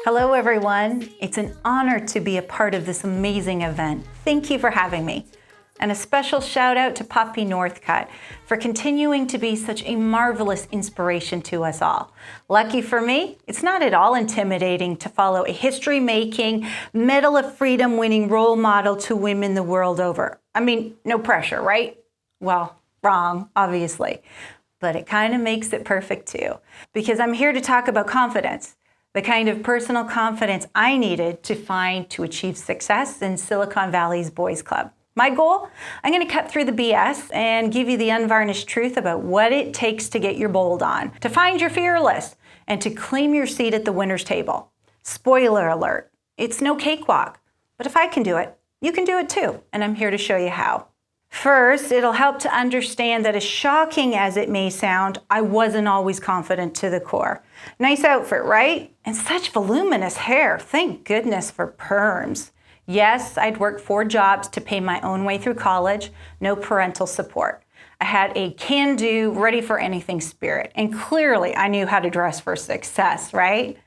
Hello everyone, it's an honor to be a part of this amazing event. Thank you for having me. And a special shout out to Poppy Northcutt for continuing to be such a marvelous inspiration to us all. Lucky for me, it's not at all intimidating to follow a history-making, Medal of Freedom winning role model to women the world over. I mean, no pressure, right? Well, wrong, obviously. But it kind of makes it perfect too, because I'm here to talk about confidence. The kind of personal confidence I needed to achieve success in Silicon Valley's boys club. My goal? I'm going to cut through the BS and give you the unvarnished truth about what it takes to get your bold on, to find your fearless, and to claim your seat at the winner's table. Spoiler alert, it's no cakewalk, but if I can do it, you can do it too, and I'm here to show you how. First, it'll help to understand that as shocking as it may sound, I wasn't always confident to the core. Nice outfit, right? And such voluminous hair. Thank goodness for perms. Yes, I'd worked 4 jobs to pay my own way through college, no parental support. I had a can-do, ready-for-anything spirit, and clearly I knew how to dress for success, right?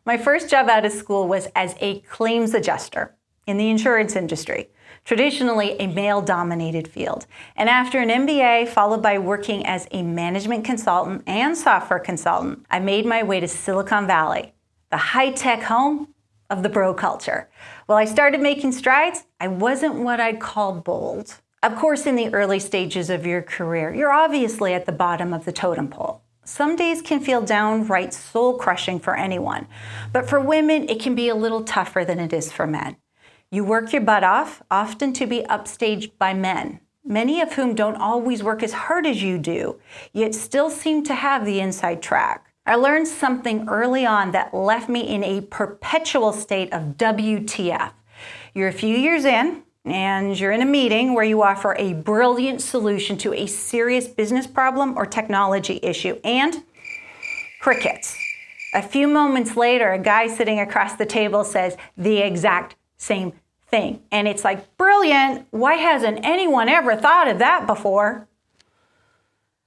My first job out of school was as a claims adjuster in the insurance industry, traditionally a male-dominated field. And after an MBA, followed by working as a management consultant and software consultant, I made my way to Silicon Valley, the high-tech home of the bro culture. While I started making strides, I wasn't what I'd call bold. Of course, in the early stages of your career, you're obviously at the bottom of the totem pole. Some days can feel downright soul-crushing for anyone, but for women, it can be a little tougher than it is for men. You work your butt off, often to be upstaged by men, many of whom don't always work as hard as you do, yet still seem to have the inside track. I learned something early on that left me in a perpetual state of WTF. You're a few years in, and you're in a meeting where you offer a brilliant solution to a serious business problem or technology issue, and crickets. A few moments later, a guy sitting across the table says the exact same thing. And it's like, brilliant, why hasn't anyone ever thought of that before?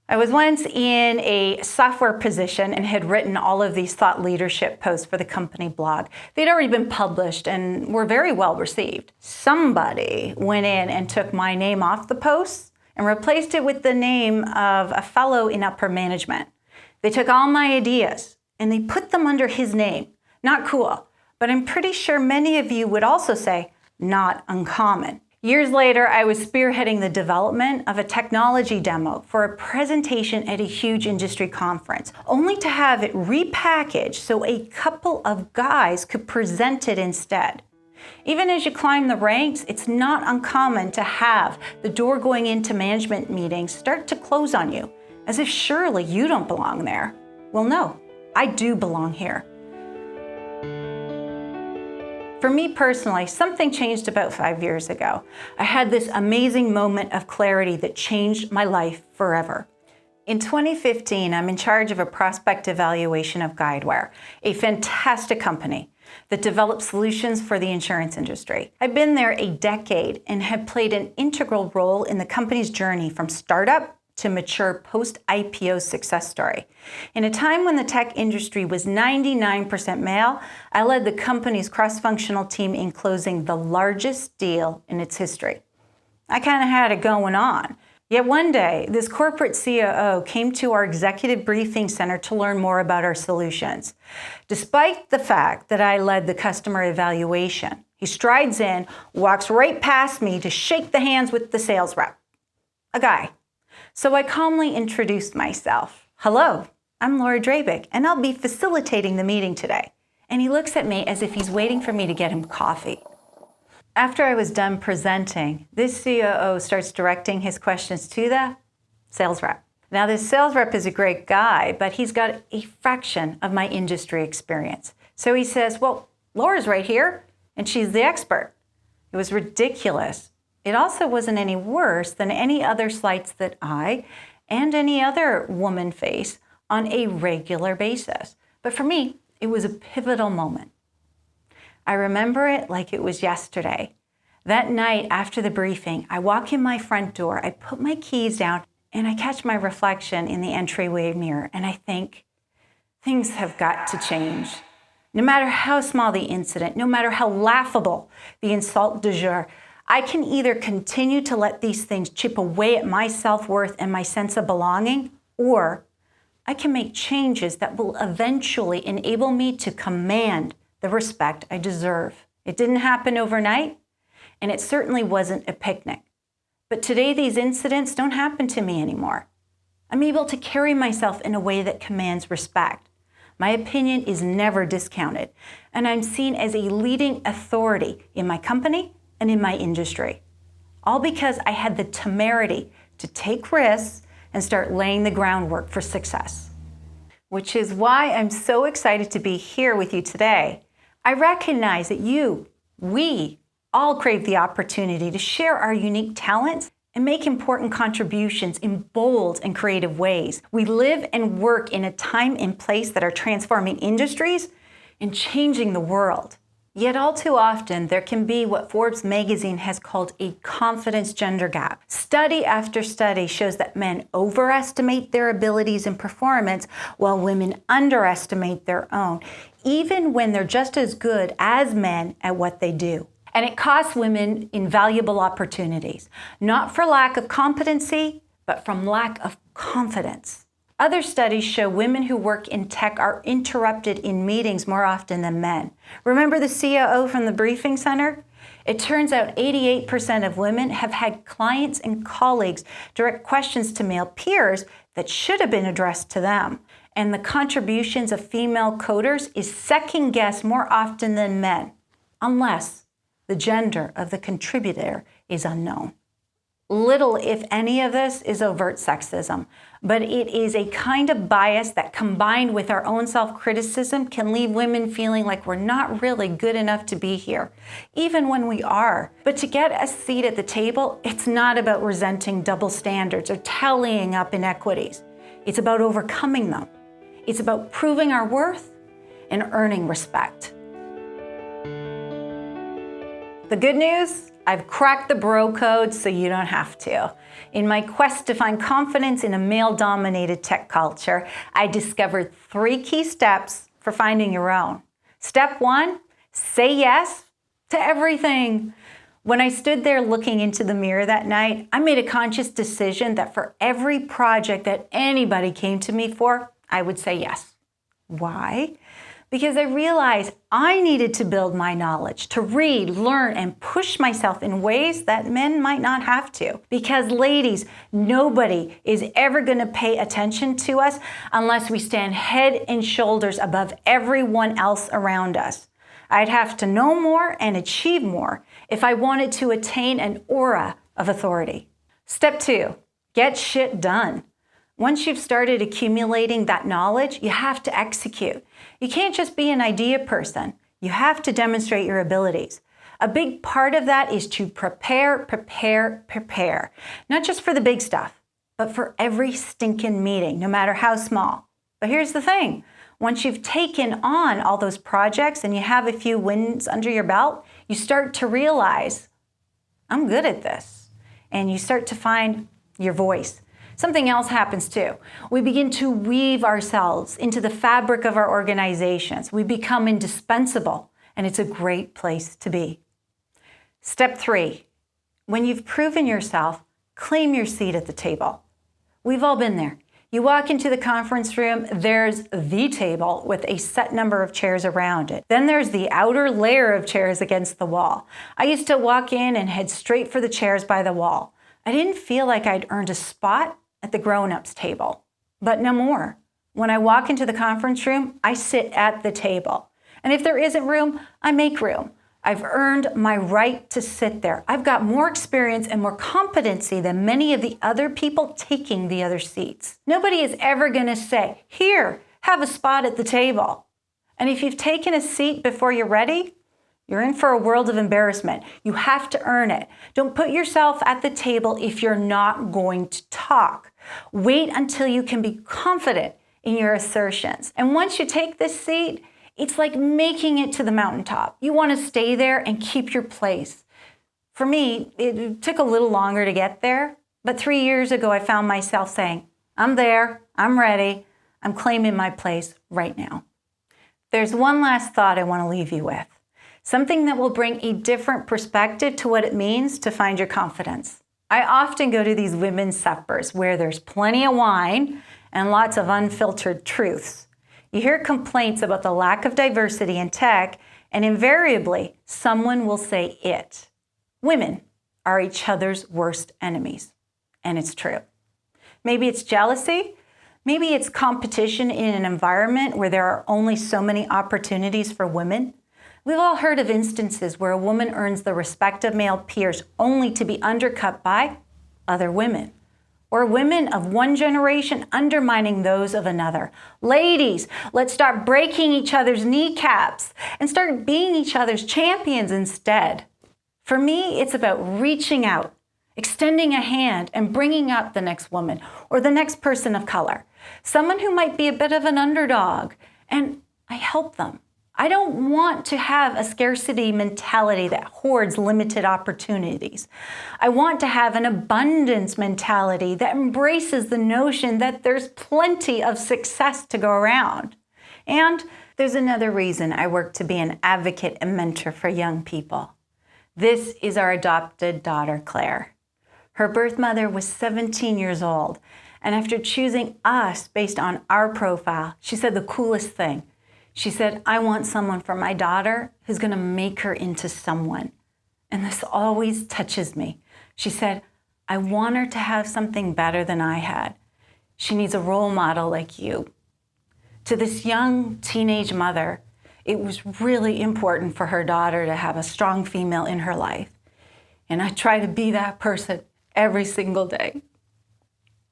I was once in a software position and had written all of these thought leadership posts for the company blog. They'd already been published and were very well received. Somebody went in and took my name off the posts and replaced it with the name of a fellow in upper management. They took all my ideas and they put them under his name. Not cool, but I'm pretty sure many of you would also say, not uncommon. Years later, I was spearheading the development of a technology demo for a presentation at a huge industry conference, only to have it repackaged so a couple of guys could present it instead. Even as you climb the ranks, it's not uncommon to have the door going into management meetings start to close on you, as if surely you don't belong there. Well, no, I do belong here. For me personally, something changed about 5 years ago. I had this amazing moment of clarity that changed my life forever. In 2015, I'm in charge of a prospect evaluation of Guidewire, a fantastic company that develops solutions for the insurance industry. I've been there a decade and have played an integral role in the company's journey from startup to mature post-IPO success story. In a time when the tech industry was 99% male, I led the company's cross-functional team in closing the largest deal in its history. I kind of had it going on. Yet one day, this corporate COO came to our executive briefing center to learn more about our solutions. Despite the fact that I led the customer evaluation, he strides in, walks right past me to shake the hands with the sales rep, a guy. So I calmly introduced myself. Hello, I'm Laura Drabick, and I'll be facilitating the meeting today. And he looks at me as if he's waiting for me to get him coffee. After I was done presenting, this COO starts directing his questions to the sales rep. Now, this sales rep is a great guy, but he's got a fraction of my industry experience. So he says, well, Laura's right here, and she's the expert. It was ridiculous. It also wasn't any worse than any other slights that I and any other woman face on a regular basis. But for me, it was a pivotal moment. I remember it like it was yesterday. That night after the briefing, I walk in my front door, I put my keys down, and I catch my reflection in the entryway mirror, and I think, things have got to change. No matter how small the incident, no matter how laughable the insult du jour, I can either continue to let these things chip away at my self-worth and my sense of belonging, or I can make changes that will eventually enable me to command the respect I deserve. It didn't happen overnight, and it certainly wasn't a picnic. But today these incidents don't happen to me anymore. I'm able to carry myself in a way that commands respect. My opinion is never discounted, and I'm seen as a leading authority in my company and in my industry. All because I had the temerity to take risks and start laying the groundwork for success. Which is why I'm so excited to be here with you today. I recognize that we all crave the opportunity to share our unique talents and make important contributions in bold and creative ways. We live and work in a time and place that are transforming industries and changing the world. Yet all too often, there can be what Forbes magazine has called a confidence gender gap. Study after study shows that men overestimate their abilities and performance while women underestimate their own, even when they're just as good as men at what they do. And it costs women invaluable opportunities, not for lack of competency, but from lack of confidence. Other studies show women who work in tech are interrupted in meetings more often than men. Remember the COO from the briefing center? It turns out 88% of women have had clients and colleagues direct questions to male peers that should have been addressed to them. And the contributions of female coders is second-guessed more often than men, unless the gender of the contributor is unknown. Little, if any, of this is overt sexism, but it is a kind of bias that, combined with our own self-criticism, can leave women feeling like we're not really good enough to be here, even when we are. But to get a seat at the table, it's not about resenting double standards or tallying up inequities. It's about overcoming them. It's about proving our worth and earning respect. The good news? I've cracked the bro code so you don't have to. In my quest to find confidence in a male-dominated tech culture, I discovered 3 key steps for finding your own. Step 1, say yes to everything. When I stood there looking into the mirror that night, I made a conscious decision that for every project that anybody came to me for, I would say yes. Why? Because I realized I needed to build my knowledge, to read, learn, and push myself in ways that men might not have to. Because ladies, nobody is ever going to pay attention to us unless we stand head and shoulders above everyone else around us. I'd have to know more and achieve more if I wanted to attain an aura of authority. Step 2, get shit done. Once you've started accumulating that knowledge, you have to execute. You can't just be an idea person. You have to demonstrate your abilities. A big part of that is to prepare. Not just for the big stuff, but for every stinking meeting, no matter how small. But here's the thing. Once you've taken on all those projects and you have a few wins under your belt, you start to realize, I'm good at this. And you start to find your voice. Something else happens too. We begin to weave ourselves into the fabric of our organizations. We become indispensable, and it's a great place to be. Step 3, when you've proven yourself, claim your seat at the table. We've all been there. You walk into the conference room, there's the table with a set number of chairs around it. Then there's the outer layer of chairs against the wall. I used to walk in and head straight for the chairs by the wall. I didn't feel like I'd earned a spot at the grown-ups table. But no more. When I walk into the conference room, I sit at the table. And if there isn't room, I make room. I've earned my right to sit there. I've got more experience and more competency than many of the other people taking the other seats. Nobody is ever going to say, here, have a spot at the table. And if you've taken a seat before you're ready, you're in for a world of embarrassment. You have to earn it. Don't put yourself at the table if you're not going to talk. Wait until you can be confident in your assertions. And once you take this seat, it's like making it to the mountaintop. You want to stay there and keep your place For me, it took a little longer to get there, but 3 years ago, I found myself saying, I'm there, I'm ready, I'm claiming my place right now. There's one last thought I want to leave you with, something that will bring a different perspective to what it means to find your confidence. I often go to these women's suppers where there's plenty of wine and lots of unfiltered truths. You hear complaints about the lack of diversity in tech, and invariably, someone will say it. Women are each other's worst enemies. And it's true. Maybe it's jealousy. Maybe it's competition in an environment where there are only so many opportunities for women. We've all heard of instances where a woman earns the respect of male peers only to be undercut by other women, or women of one generation undermining those of another. Ladies, let's start breaking each other's kneecaps and start being each other's champions instead. For me, it's about reaching out, extending a hand and bringing up the next woman or the next person of color, someone who might be a bit of an underdog, and I help them. I don't want to have a scarcity mentality that hoards limited opportunities. I want to have an abundance mentality that embraces the notion that there's plenty of success to go around. And there's another reason I work to be an advocate and mentor for young people. This is our adopted daughter, Claire. Her birth mother was 17 years old, and after choosing us based on our profile, she said the coolest thing. She said, I want someone for my daughter who's going to make her into someone. And this always touches me. She said, I want her to have something better than I had. She needs a role model like you. To this young teenage mother, it was really important for her daughter to have a strong female in her life. And I try to be that person every single day.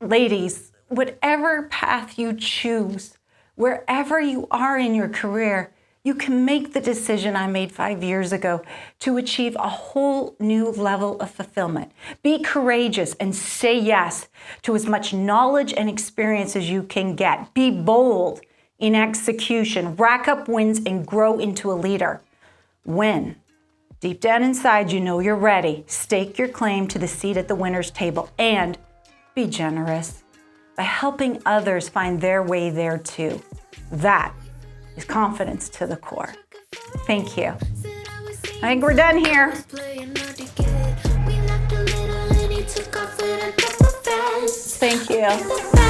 Ladies, whatever path you choose, wherever you are in your career, you can make the decision I made 5 years ago to achieve a whole new level of fulfillment. Be courageous and say yes to as much knowledge and experience as you can get. Be bold in execution, rack up wins, and grow into a leader. When deep down inside you know you're ready, stake your claim to the seat at the winner's table and be generous by helping others find their way there too. That is confidence to the core. Thank you. I think we're done here. Thank you.